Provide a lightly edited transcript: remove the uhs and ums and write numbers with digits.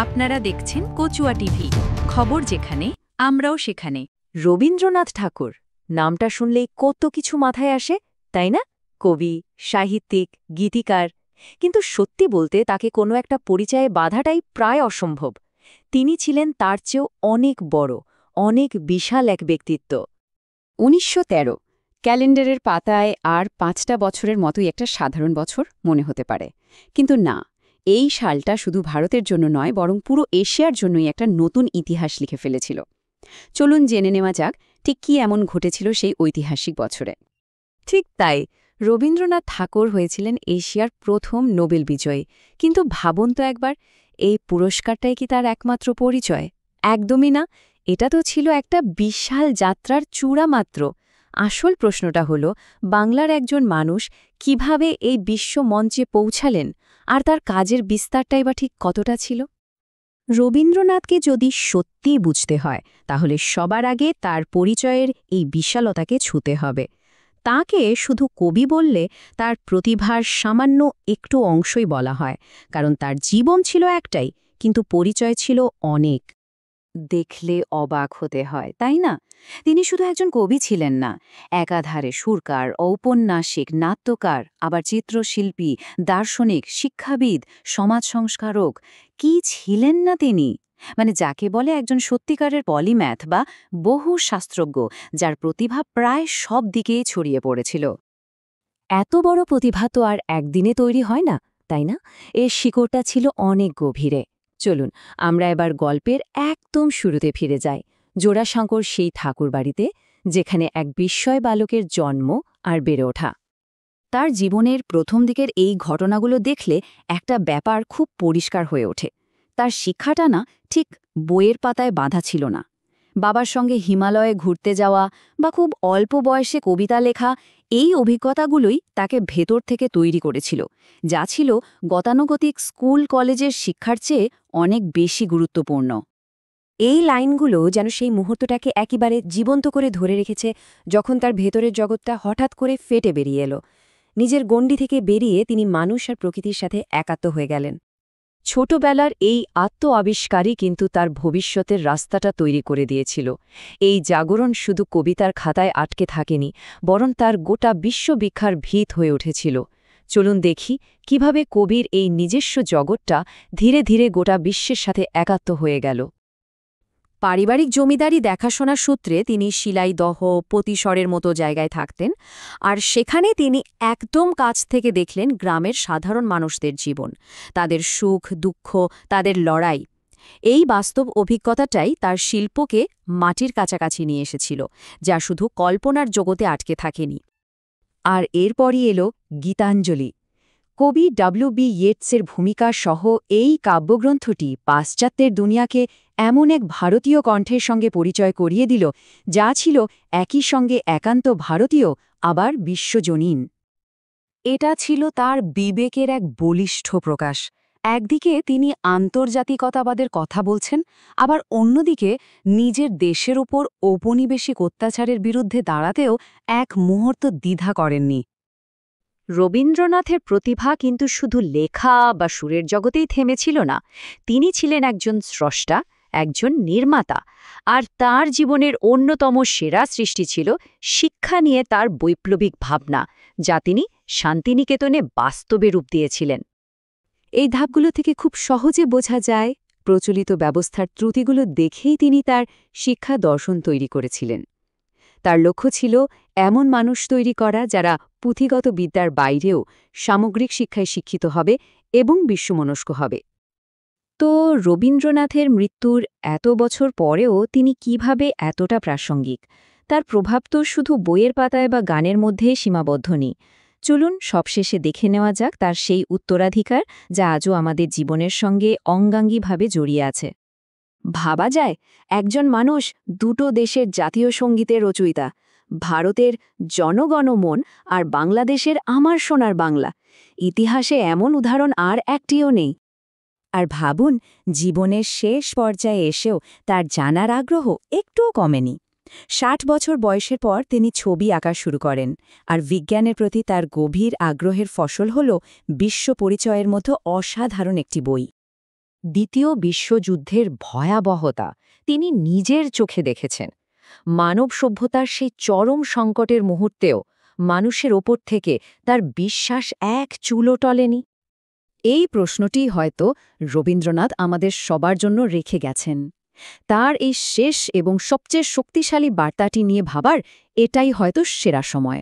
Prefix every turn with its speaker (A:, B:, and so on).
A: আপনারা দেখছেন কচুয়া টিভি, খবর যেখানে আমরাও সেখানে।
B: রবীন্দ্রনাথ ঠাকুর নামটা শুনলেই কত কিছু মাথায় আসে, তাই না? কবি, সাহিত্যিক, গীতিকার। কিন্তু সত্যি বলতে তাকে কোনো একটা পরিচয়ে বাঁধাটাই প্রায় অসম্ভব। তিনি ছিলেন তার চেয়েও অনেক বড়, অনেক বিশাল এক ব্যক্তিত্ব।
C: ১৯১৩ ক্যালেন্ডারের পাতায় আর ৫টা বছরের মতোই একটা সাধারণ বছর মনে হতে পারে, কিন্তু না, এই সালটা শুধু ভারতের জন্য নয়, বরং পুরো এশিয়ার জন্যই একটা নতুন ইতিহাস লিখে ফেলেছিল। চলুন জেনে নেওয়া যাক ঠিক কী এমন ঘটেছিল সেই ঐতিহাসিক বছরে।
B: ঠিক তাই, রবীন্দ্রনাথ ঠাকুর হয়েছিলেন এশিয়ার প্রথম নোবেল বিজয়ী। কিন্তু ভাবুন তো একবার, এই পুরস্কারটাই কি তার একমাত্র পরিচয়? একদমই না। এটা তো ছিল একটা বিশাল যাত্রার চূড়া মাত্র। আসল প্রশ্নটা হলো, বাংলার একজন মানুষ কিভাবে এই বিশ্ব মঞ্চে পৌঁছালেন, আর তার কাজের বিস্তারটাই বা ঠিক কতটা ছিল? রবীন্দ্রনাথকে যদি সত্যিই বুঝতে হয়, তাহলে সবার আগে তার পরিচয়ের এই বিশালতাকে ছুঁতে হবে। তাকে শুধু কবি বললে তার প্রতিভার সামান্য একটু অংশই বলা হয়, কারণ তার জীবন ছিল একটাই, কিন্তু পরিচয় ছিল অনেক। দেখলে অবাক হতে হয়, তাই না? তিনি শুধু একজন কবি ছিলেন না, একাধারে সুরকার, ঔপন্যাসিক, নাট্যকার, আবার চিত্রশিল্পী, দার্শনিক, শিক্ষাবিদ, সমাজ সংস্কারক। কি ছিলেন না তিনি! মানে যাকে বলে একজন সত্যিকারের পলিম্যাথ বা বহু শাস্ত্রজ্ঞ, যার প্রতিভা প্রায় সব দিকেই ছড়িয়ে পড়েছিল। এত বড় প্রতিভা তো আর একদিনে তৈরি হয় না, তাই না? এর শিকড়টা ছিল অনেক গভীরে। চলুন আমরা এবার গল্পের একদম শুরুতে ফিরে যাই, জোড়াসাঁকোর সেই ঠাকুরবাড়িতে, যেখানে এক বিস্ময় বালকের জন্ম আর বেড়ে ওঠা। তার জীবনের প্রথম দিকের এই ঘটনাগুলো দেখলে একটা ব্যাপার খুব পরিষ্কার হয়ে ওঠে। তার শিক্ষাটা না ঠিক বইয়ের পাতায় বাঁধা ছিল না। বাবার সঙ্গে হিমালয়ে ঘুরতে যাওয়া বা খুব অল্প বয়সে কবিতা লেখা, এই অভিজ্ঞতাগুলোই তাকে ভেতর থেকে তৈরি করেছিল, যা ছিল গতানুগতিক স্কুল কলেজের শিক্ষার চেয়ে অনেক বেশি গুরুত্বপূর্ণ। এই লাইনগুলো যেন সেই মুহূর্তটাকে একেবারে জীবন্ত করে ধরে রেখেছে, যখন তার ভেতরের জগৎটা হঠাৎ করে ফেটে বেরিয়ে এলো। নিজের গণ্ডি থেকে বেরিয়ে তিনি মানুষ আর প্রকৃতির সাথে একাত্ম হয়ে গেলেন। ছোটবেলার এই আত্ম আবিষ্কারই কিন্তু তার ভবিষ্যতের রাস্তাটা তৈরি করে দিয়েছিল। এই জাগরণ শুধু কবিতার খাতায় আটকে থাকেনি, বরং তার গোটা বিশ্ববিখ্যার ভিত হয়ে উঠেছিল। চলুন দেখি কিভাবে কবির এই নিজস্ব জগৎটা ধীরে ধীরে গোটা বিশ্বের সাথে একাত্ম হয়ে গেল। পারিবারিক জমিদারি দেখাশোনার সূত্রে তিনি শিলাইদহ, পতিশরের মতো জায়গায় থাকতেন, আর সেখানে তিনি একদম কাছ থেকে দেখলেন গ্রামের সাধারণ মানুষদের জীবন, তাদের সুখ দুঃখ, তাদের লড়াই। এই বাস্তব অভিজ্ঞতাটাই তার শিল্পকে মাটির কাছাকাছি নিয়ে এসেছিল, যা শুধু কল্পনার জগতে আটকে থাকেনি। আর এরপরই এলো গীতাঞ্জলি। কবি ডব্লিউ.বি. ইয়েটসের ভূমিকা সহ এই কাব্যগ্রন্থটি পাশ্চাত্যের দুনিয়াকে এমন এক ভারতীয় কণ্ঠের সঙ্গে পরিচয় করিয়ে দিল, যা ছিল একই সঙ্গে একান্ত ভারতীয়, আবার বিশ্বজনীন। এটা ছিল তার বিবেকের এক বলিষ্ঠ প্রকাশ। একদিকে তিনি আন্তর্জাতিকতাবাদের কথা বলছেন, আবার অন্যদিকে নিজের দেশের ওপর ঔপনিবেশিক অত্যাচারের বিরুদ্ধে দাঁড়াতেও এক মুহূর্ত দ্বিধা করেননি। রবীন্দ্রনাথের প্রতিভা কিন্তু শুধু লেখা বা সুরের জগতেই থেমেছিল না। তিনি ছিলেন একজন স্রষ্টা, একজন নির্মাতা, আর তার জীবনের অন্যতম সেরা সৃষ্টি ছিল শিক্ষা নিয়ে তার বৈপ্লবিক ভাবনা, যা তিনি শান্তিনিকেতনে বাস্তবে রূপ দিয়েছিলেন। এই ধাপগুলো থেকে খুব সহজে বোঝা যায়, প্রচলিত ব্যবস্থার ত্রুটিগুলো দেখেই তিনি তার শিক্ষা দর্শন তৈরি করেছিলেন। তার লক্ষ্য ছিল এমন মানুষ তৈরি করা যারা পুঁথিগত বিদ্যার বাইরেও সামগ্রিক শিক্ষায় শিক্ষিত হবে এবং বিশ্বমনস্ক হবে। তো রবীন্দ্রনাথের মৃত্যুর এত বছর পরেও তিনি কিভাবে এতটা প্রাসঙ্গিক? তার প্রভাব তো শুধু বইয়ের পাতায় বা গানের মধ্যে সীমাবদ্ধ নেই। চলুন সবশেষে দেখে নেওয়া যাক তার সেই উত্তরাধিকার, যা আজও আমাদের জীবনের সঙ্গে অঙ্গাঙ্গিভাবে জড়িয়ে আছে। ভাবা যায়, একজন মানুষ দুটো দেশের জাতীয় সঙ্গীতের রচয়িতা, ভারতের জনগণমন আর বাংলাদেশের আমার সোনার বাংলা। ইতিহাসে এমন উদাহরণ আর একটিও নেই। আর ভাবুন, জীবনের শেষ পর্যায়ে এসেও তার জানার আগ্রহ একটুও কমেনি। ৬০ বছর বয়সের পর তিনি ছবি আঁকা শুরু করেন, আর বিজ্ঞানের প্রতি তার গভীর আগ্রহের ফসল হল বিশ্ব পরিচয়ের মতো অসাধারণ একটি বই। দ্বিতীয় বিশ্বযুদ্ধের ভয়াবহতা তিনি নিজের চোখে দেখেছেন। মানব সভ্যতার সেই চরম সংকটের মুহূর্তেও মানুষের ওপর থেকে তার বিশ্বাস এক চুলও টলেনি। এই প্রশ্নটি হয়তো রবীন্দ্রনাথ আমাদের সবার জন্য রেখে গেছেন। তার এই শেষ এবং সবচেয়ে শক্তিশালী বার্তাটি নিয়ে ভাবার এটাই হয়তো সেরা সময়।